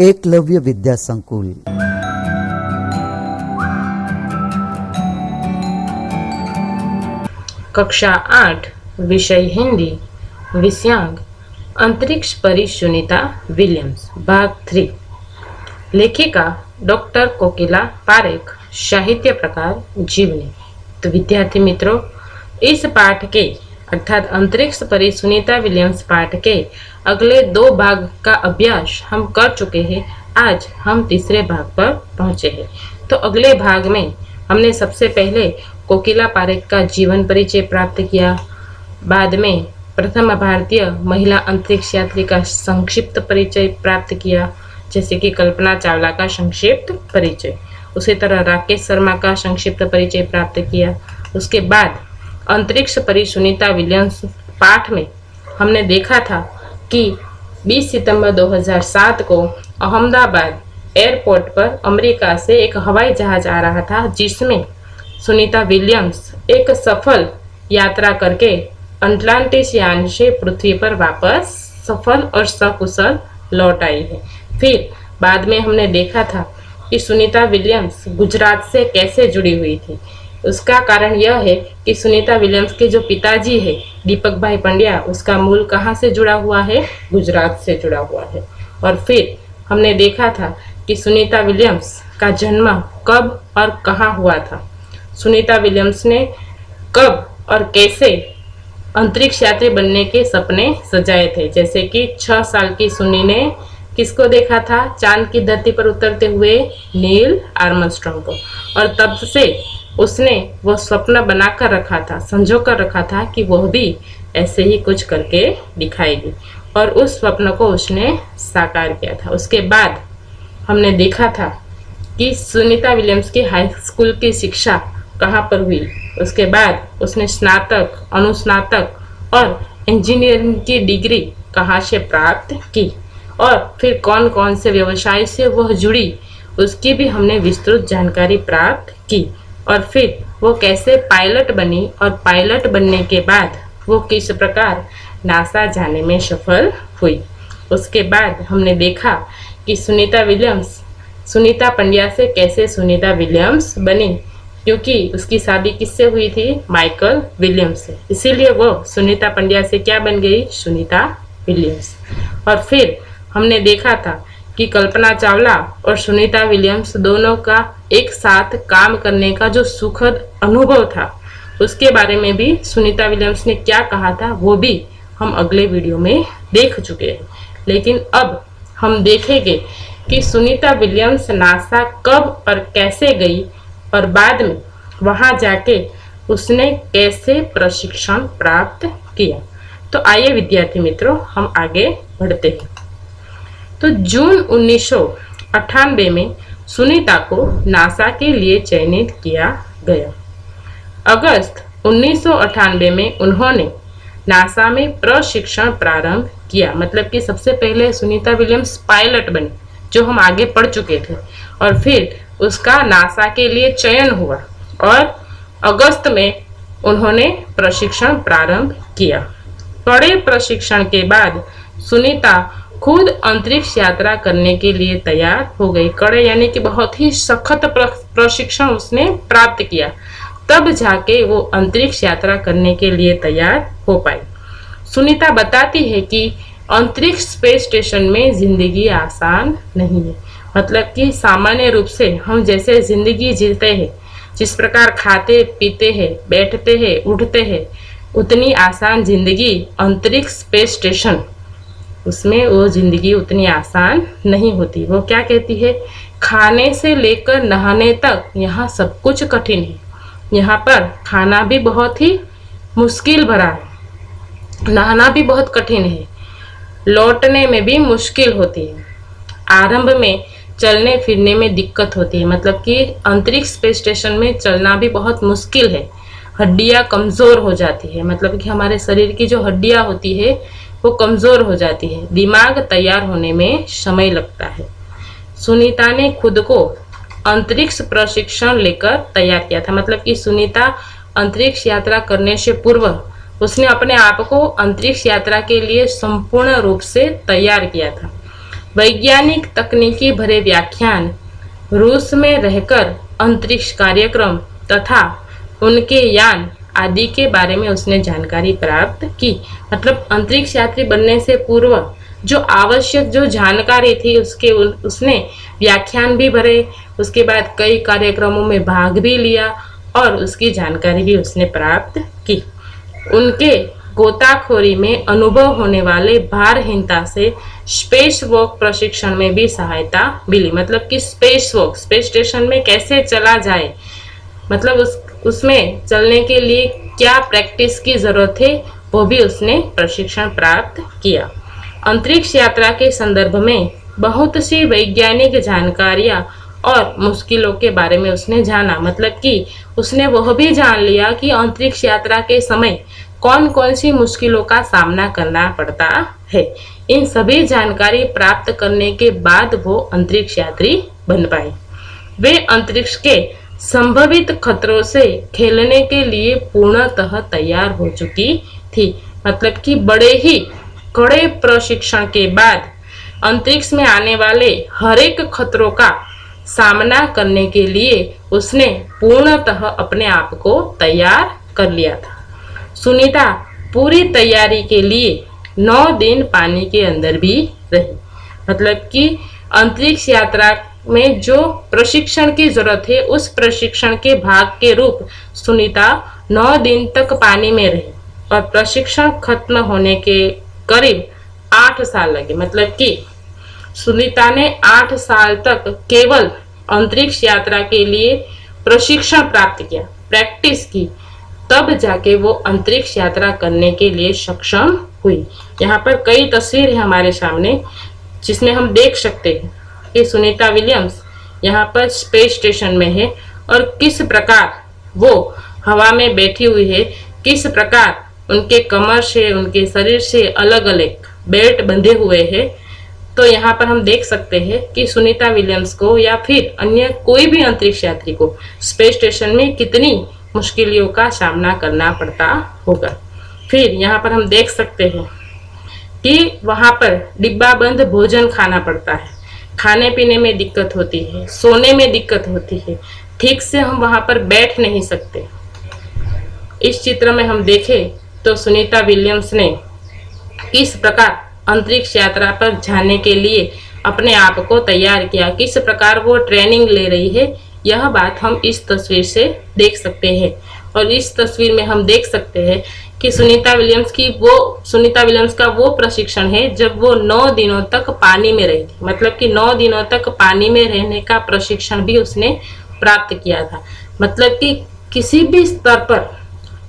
एकलव्य विद्या संकुल। कक्षा 8 विषय हिंदी, विषयांक अंतरिक्ष परी सुनीता विलियम्स, भाग 3। लेखिका डॉक्टर कोकिला पारेख, साहित्य प्रकार जीवनी। तो विद्यार्थी मित्रों, इस पाठ के अर्थात अंतरिक्ष परी सुनीता विलियम्स पाठ के अगले 2 भाग का अभ्यास हम कर चुके हैं। आज हम तीसरे भाग पर पहुंचे हैं। तो अगले भाग में हमने सबसे पहले कोकिला पारेख का जीवन परिचय प्राप्त किया, बाद में प्रथम भारतीय महिला अंतरिक्ष यात्री का संक्षिप्त परिचय प्राप्त किया, जैसे कि कल्पना चावला का संक्षिप्त परिचय। उसी तरह राकेश शर्मा का संक्षिप्त परिचय प्राप्त किया। उसके बाद अंतरिक्ष परी सुनीता विलियम्स पाठ में हमने देखा था कि 20 सितंबर 2007 को अहमदाबाद एयरपोर्ट पर अमेरिका से एक हवाई जहाज आ रहा था, जिसमें सुनीता विलियम्स एक सफल यात्रा करके अटलांटिस यान से पृथ्वी पर वापस सफल और सकुशल लौट आई है। फिर बाद में हमने देखा था कि सुनीता विलियम्स गुजरात से कैसे जुड़ी हुई थी। उसका कारण यह है कि सुनीता विलियम्स के जो पिताजी है दीपक भाई पंड्या, उसका मूल कहाँ से जुड़ा हुआ है? गुजरात से जुड़ा हुआ है। और फिर हमने देखा था कि सुनीता विलियम्स का जन्म कब और कहाँ हुआ था। सुनीता विलियम्स ने कब और कैसे अंतरिक्ष यात्री बनने के सपने सजाए थे, जैसे कि 6 साल की सुनी ने किसको देखा था? चांद की धरती पर उतरते हुए नील आर्मस्ट्रांग को। और तब से उसने वो स्वप्न बनाकर रखा था, संजो कर रखा था कि वह भी ऐसे ही कुछ करके दिखाएगी, और उस स्वप्न को उसने साकार किया था। उसके बाद हमने देखा था कि सुनीता विलियम्स की हाई स्कूल की शिक्षा कहाँ पर हुई। उसके बाद उसने स्नातक, अनुस्नातक और इंजीनियरिंग की डिग्री कहाँ से प्राप्त की, और फिर कौन कौन से व्यवसाय से वह जुड़ी उसकी भी हमने विस्तृत जानकारी प्राप्त की। और फिर वो कैसे पायलट बनी, और पायलट बनने के बाद वो किस प्रकार नासा जाने में सफल हुई। उसके बाद हमने देखा कि सुनीता विलियम्स सुनीता पंड्या से कैसे सुनीता विलियम्स बनी, क्योंकि उसकी शादी किससे हुई थी? माइकल विलियम्स से। इसीलिए वो सुनीता पंड्या से क्या बन गई? सुनीता विलियम्स। और फिर हमने देखा था कि कल्पना चावला और सुनीता विलियम्स दोनों का एक साथ काम करने का जो सुखद अनुभव था, उसके बारे में भी सुनीता विलियम्स ने क्या कहा था, वो भी हम अगले वीडियो में देख चुके हैं। लेकिन अब हम देखेंगे कि सुनीता विलियम्स नासा कब और कैसे गई, और बाद में वहां जाके उसने कैसे प्रशिक्षण प्राप्त किया। तो आइए विद्यार्थी मित्रों, हम आगे बढ़ते हैं। तो जून 1998 में सुनीता को नासा के लिए चयनित किया गया। अगस्त 1998 में उन्होंने नासा में प्रशिक्षण प्रारंभ किया, मतलब कि सबसे पहले सुनीता विलियम्स पायलट बनी, जो हम आगे पढ़ चुके थे, और फिर उसका नासा के लिए चयन हुआ, और अगस्त में उन्होंने प्रशिक्षण प्रारंभ किया। कड़े प्रशिक्षण के बाद सुनीता खुद अंतरिक्ष यात्रा करने के लिए तैयार हो गई। कड़े यानी कि बहुत ही सख्त प्रशिक्षण उसने प्राप्त किया, तब जाके वो अंतरिक्ष यात्रा करने के लिए तैयार हो पाई। सुनीता बताती है कि अंतरिक्ष स्पेस स्टेशन में जिंदगी आसान नहीं है, मतलब कि सामान्य रूप से हम जैसे जिंदगी जीते हैं, जिस प्रकार खाते पीते हैं, बैठते हैं, उठते हैं, उतनी आसान जिंदगी अंतरिक्ष स्पेस स्टेशन, उसमें वो जिंदगी उतनी आसान नहीं होती। वो क्या कहती है? खाने से लेकर नहाने तक यहाँ सब कुछ कठिन है। यहाँ पर खाना भी बहुत ही मुश्किल भरा है, नहाना भी बहुत कठिन है, लौटने में भी मुश्किल होती है, आरंभ में चलने फिरने में दिक्कत होती है, मतलब कि अंतरिक्ष स्पेस स्टेशन में चलना भी बहुत मुश्किल है। हड्डियाँ कमज़ोर हो जाती है, मतलब कि हमारे शरीर की जो हड्डियाँ होती है वो कमज़ोर हो जाती है। दिमाग तैयार होने में समय लगता है। सुनीता ने खुद को अंतरिक्ष प्रशिक्षण लेकर तैयार किया था, मतलब कि सुनीता अंतरिक्ष यात्रा करने से पूर्व उसने अपने आप को अंतरिक्ष यात्रा के लिए संपूर्ण रूप से तैयार किया था। वैज्ञानिक तकनीकी भरे व्याख्यान, रूस में रहकर अंतरिक्ष कार्यक्रम तथा उनके यान आदि के बारे में उसने जानकारी प्राप्त की। मतलब अंतरिक्ष यात्री बनने से पूर्व जो आवश्यक जो जानकारी थी उसने व्याख्यान भी भरे, उसके बाद कई कार्यक्रमों में भाग भी लिया और उसकी जानकारी भी उसने प्राप्त की। उनके गोताखोरी में अनुभव होने वाले भारहीनता से स्पेस वॉक प्रशिक्षण में भी सहायता मिली। मतलब कि स्पेस वॉक, स्पेस स्टेशन में कैसे चला जाए, मतलब उसमें चलने के लिए क्या प्रैक्टिस की जरूरत है, वो भी उसने प्रशिक्षण प्राप्त किया। अंतरिक्ष यात्रा के संदर्भ में बहुत सी वैज्ञानिक जानकारियां और मुश्किलों के बारे में उसने जाना। मतलब कि उसने वह भी जान लिया कि अंतरिक्ष यात्रा के समय कौन कौन सी मुश्किलों का सामना करना पड़ता है। इन सभी जानकारी प्राप्त करने के बाद वो अंतरिक्ष यात्री बन पाए। वे अंतरिक्ष के संभावित खतरों से खेलने के लिए पूर्णतः तैयार हो चुकी थी। मतलब कि बड़े ही कड़े प्रशिक्षण के बाद अंतरिक्ष में आने वाले हर एक खतरों का सामना करने के लिए उसने पूर्णतः अपने आप को तैयार कर लिया था। सुनीता पूरी तैयारी के लिए 9 दिन पानी के अंदर भी रही। मतलब कि अंतरिक्ष यात्रा में जो प्रशिक्षण की जरूरत है उस प्रशिक्षण के भाग के रूप सुनीता 9 दिन तक पानी में रही और प्रशिक्षण खत्म होने के करीब 8 साल लगे। मतलब कि सुनीता ने 8 साल तक केवल अंतरिक्ष यात्रा के लिए प्रशिक्षण प्राप्त किया, प्रैक्टिस की, तब जाके वो अंतरिक्ष यात्रा करने के लिए सक्षम हुई। यहाँ पर कई तस्वीर है हमारे सामने जिसमें हम देख सकते हैं कि सुनीता विलियम्स यहाँ पर स्पेस स्टेशन में है और किस प्रकार वो हवा में बैठी हुई है, किस प्रकार उनके कमर से, उनके शरीर से अलग अलग बेल्ट बंधे हुए हैं। तो यहाँ पर हम देख सकते हैं कि सुनीता विलियम्स को या फिर अन्य कोई भी अंतरिक्ष यात्री को स्पेस स्टेशन में कितनी मुश्किलों का सामना करना पड़ता होगा। फिर यहाँ पर हम देख सकते हैं कि वहाँ पर डिब्बा बंद भोजन खाना पड़ता है, खाने पीने में दिक्कत होती है, सोने में दिक्कत होती है, ठीक से हम वहाँ पर बैठ नहीं सकते। इस चित्र में हम देखें तो सुनीता विलियम्स ने किस प्रकार अंतरिक्ष यात्रा पर जाने के लिए अपने आप को तैयार किया, किस प्रकार वो ट्रेनिंग ले रही है, यह बात हम इस तस्वीर से देख सकते हैं। और इस तस्वीर में हम देख सकते हैं कि सुनीता विलियम्स का वो प्रशिक्षण है जब वो 9 दिनों तक पानी में रही थी। मतलब कि 9 दिनों तक पानी में रहने का प्रशिक्षण भी उसने प्राप्त किया था। मतलब कि किसी भी स्तर पर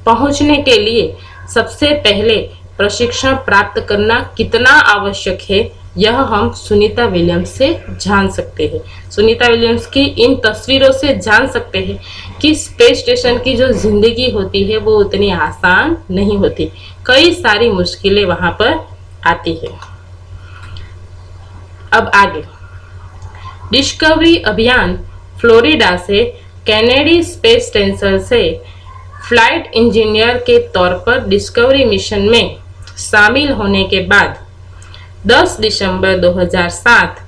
पहुंचने के लिए सबसे पहले प्रशिक्षण प्राप्त करना कितना आवश्यक है, यह हम सुनीता विलियम्स से जान सकते हैं। सुनीता विलियम्स की इन तस्वीरों से जान सकते हैं कि स्पेस स्टेशन की जो जिंदगी होती है वो उतनी आसान नहीं होती, कई सारी मुश्किलें वहां पर आती है। अब आगे डिस्कवरी अभियान फ्लोरिडा से कैनेडी स्पेस स्टेशन से फ्लाइट इंजीनियर के तौर पर डिस्कवरी मिशन में शामिल होने के बाद 10 दिसंबर 2007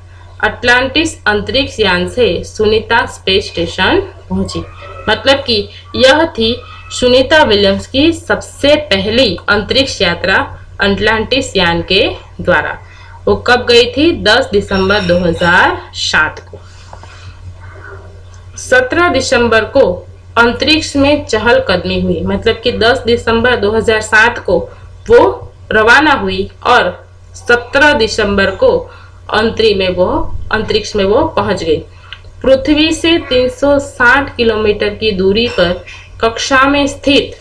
अटलांटिस अंतरिक्ष यान से सुनीता स्पेस स्टेशन पहुंची। मतलब कि यह थी सुनीता विलियम्स की सबसे पहली अंतरिक्ष यात्रा अटलांटिस यान के द्वारा। वो कब गई थी? 10 दिसंबर 2007 को। 17 दिसंबर को अंतरिक्ष में चहलकदमी हुई। मतलब कि 10 दिसंबर 2007 को वो रवाना हुई और 17 दिसंबर को अंतरिक्ष में वो पहुंच गई। पृथ्वी से 360 किलोमीटर की दूरी पर कक्षा में स्थित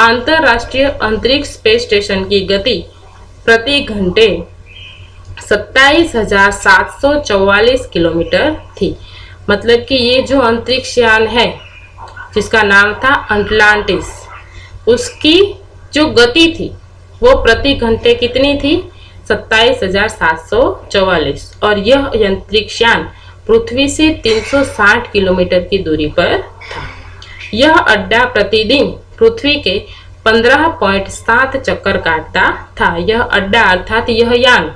अंतरराष्ट्रीय अंतरिक्ष स्पेस स्टेशन की गति प्रति घंटे 27,744 किलोमीटर थी। मतलब कि ये जो अंतरिक्ष यान है जिसका नाम था अटलांटिस, उसकी जो गति थी वो प्रति घंटे कितनी थी? 27,744। और यह अंतरिक्ष यान पृथ्वी से 360 किलोमीटर की दूरी पर था। यह अड्डा प्रतिदिन पृथ्वी के 15.7 चक्कर काटता था। यह अड्डा अर्थात यह यान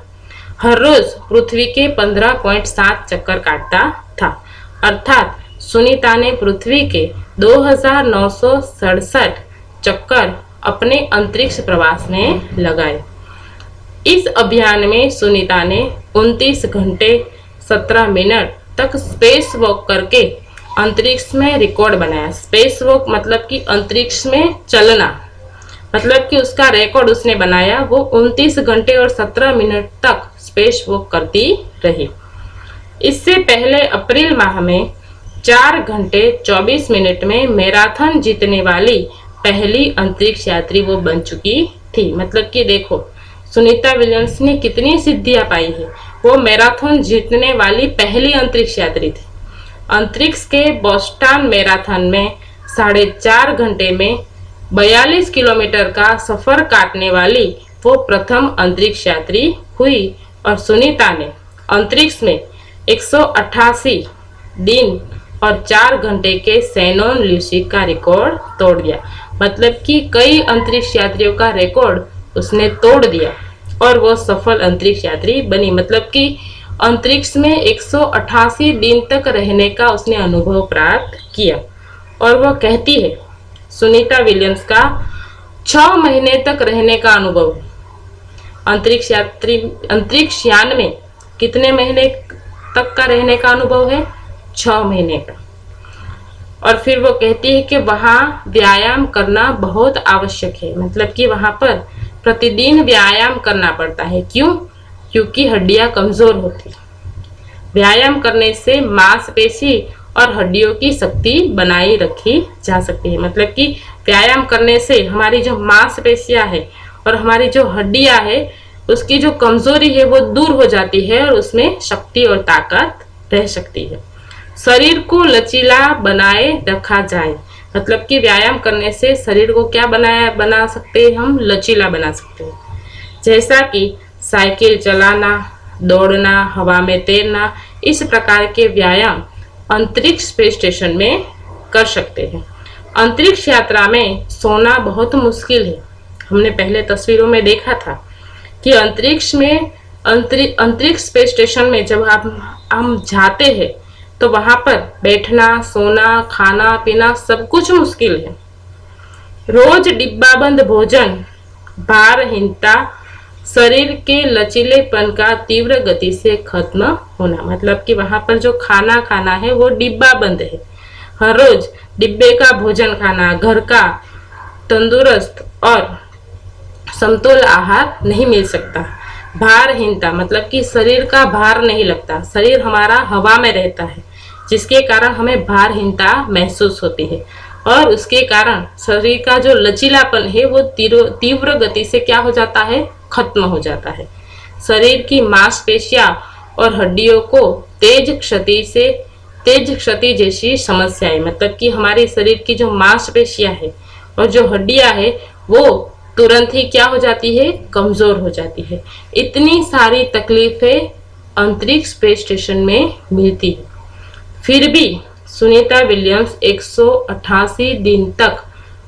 हर रोज पृथ्वी के 15.7 चक्कर काटता था। अर्थात सुनीता ने पृथ्वी के 2967 चक्कर अपने अंतरिक्ष प्रवास में लगाए। इस अभियान में सुनीता ने 29 घंटे 17 मिनट तक स्पेस वॉक करके अंतरिक्ष में रिकॉर्ड बनाया। स्पेस वॉक मतलब कि अंतरिक्ष में चलना, मतलब कि उसका रिकॉर्ड उसने बनाया। वो 29 घंटे और 17 मिनट तक स्पेस वॉक करती रही। इससे पहले अप्रैल माह में 4 घंटे 24 मिनट में मैराथन जीतने वाली पहली अंतरिक्ष यात्री वो बन चुकी थी। मतलब कि देखो सुनीता विलियम्स ने कितनी सिद्धियां पाई है। वो मैराथन जीतने वाली पहली अंतरिक्ष यात्री थी। अंतरिक्ष के बोस्टन मैराथन में 4.5 घंटे में 42 किलोमीटर का सफर काटने वाली वो प्रथम अंतरिक्ष यात्री हुई। और सुनीता ने अंतरिक्ष में 188 दिन और 4 घंटे के सैनोन ल्यूसी का रिकॉर्ड तोड़ दिया। मतलब कि कई अंतरिक्ष यात्रियों का रिकॉर्ड उसने तोड़ दिया और वो सफल अंतरिक्ष यात्री बनी। मतलब कि अंतरिक्ष में 188 दिन तक रहने का उसने अनुभव प्राप्त किया। और वह कहती है सुनीता विलियम्स का 6 महीने तक रहने का अनुभव। अंतरिक्ष यान में कितने महीने तक का रहने का अनुभव है? 6 महीने का। और फिर वो कहती है कि वहाँ व्यायाम करना बहुत आवश्यक है। मतलब कि वहाँ पर प्रतिदिन व्यायाम करना पड़ता है। क्यों? क्योंकि हड्डियां कमजोर होती। व्यायाम करने से मांसपेशी और हड्डियों की शक्ति बनाई रखी जा सकती है। मतलब कि व्यायाम करने से हमारी जो मांसपेशियां है और हमारी जो हड्डियां है उसकी जो कमजोरी है वो दूर हो जाती है और उसमें शक्ति और ताकत रह सकती है। शरीर को लचीला बनाए रखा जाए। मतलब कि व्यायाम करने से शरीर को क्या बना सकते हैं हम? लचीला बना सकते हैं। जैसा कि साइकिल चलाना, दौड़ना, हवा में तैरना, इस प्रकार के व्यायाम अंतरिक्ष स्पेस स्टेशन में कर सकते हैं। अंतरिक्ष यात्रा में सोना बहुत मुश्किल है। हमने पहले तस्वीरों में देखा था कि अंतरिक्ष स्पेस स्टेशन में जब हम जाते हैं तो वहां पर बैठना, सोना, खाना पीना सब कुछ मुश्किल है। रोज डिब्बाबंद भोजन, भारहीनता, शरीर के लचीलेपन का तीव्र गति से खत्म होना। मतलब कि वहां पर जो खाना खाना है वो डिब्बा बंद है। हर रोज डिब्बे का भोजन खाना, घर का तंदुरुस्त और समतोल आहार नहीं मिल सकता। भारहीनता मतलब कि शरीर का भार नहीं लगता। शरीर हमारा हवा में रहता है जिसके कारण हमें भारहीनता महसूस होती है। और उसके कारण शरीर का जो लचीलापन है वो तीव्र गति से क्या हो जाता है? खत्म हो जाता है। शरीर की मांसपेशियां और हड्डियों को तेज क्षति जैसी समस्याएं। मतलब कि हमारे शरीर की जो मांसपेशियां है और जो हड्डियां है वो तुरंत ही क्या हो जाती है? कमजोर हो जाती है। इतनी सारी तकलीफें अंतरिक्ष स्पेस स्टेशन में मिलती है। फिर भी सुनीता विलियम्स 188 दिन तक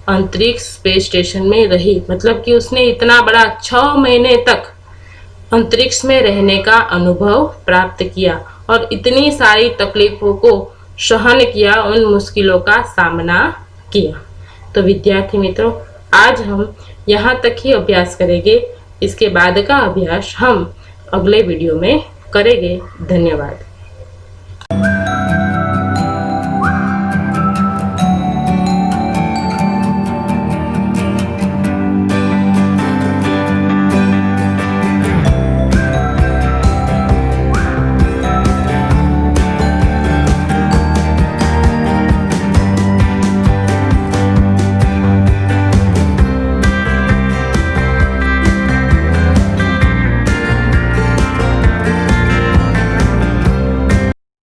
अंतरिक्ष स्पेस स्टेशन में रही। मतलब कि उसने इतना बड़ा 6 महीने तक अंतरिक्ष में रहने का अनुभव प्राप्त किया और इतनी सारी तकलीफों को सहन किया, उन मुश्किलों का सामना किया। तो विद्यार्थी मित्रों, आज हम यहाँ तक ही अभ्यास करेंगे। इसके बाद का अभ्यास हम अगले वीडियो में करेंगे। धन्यवाद।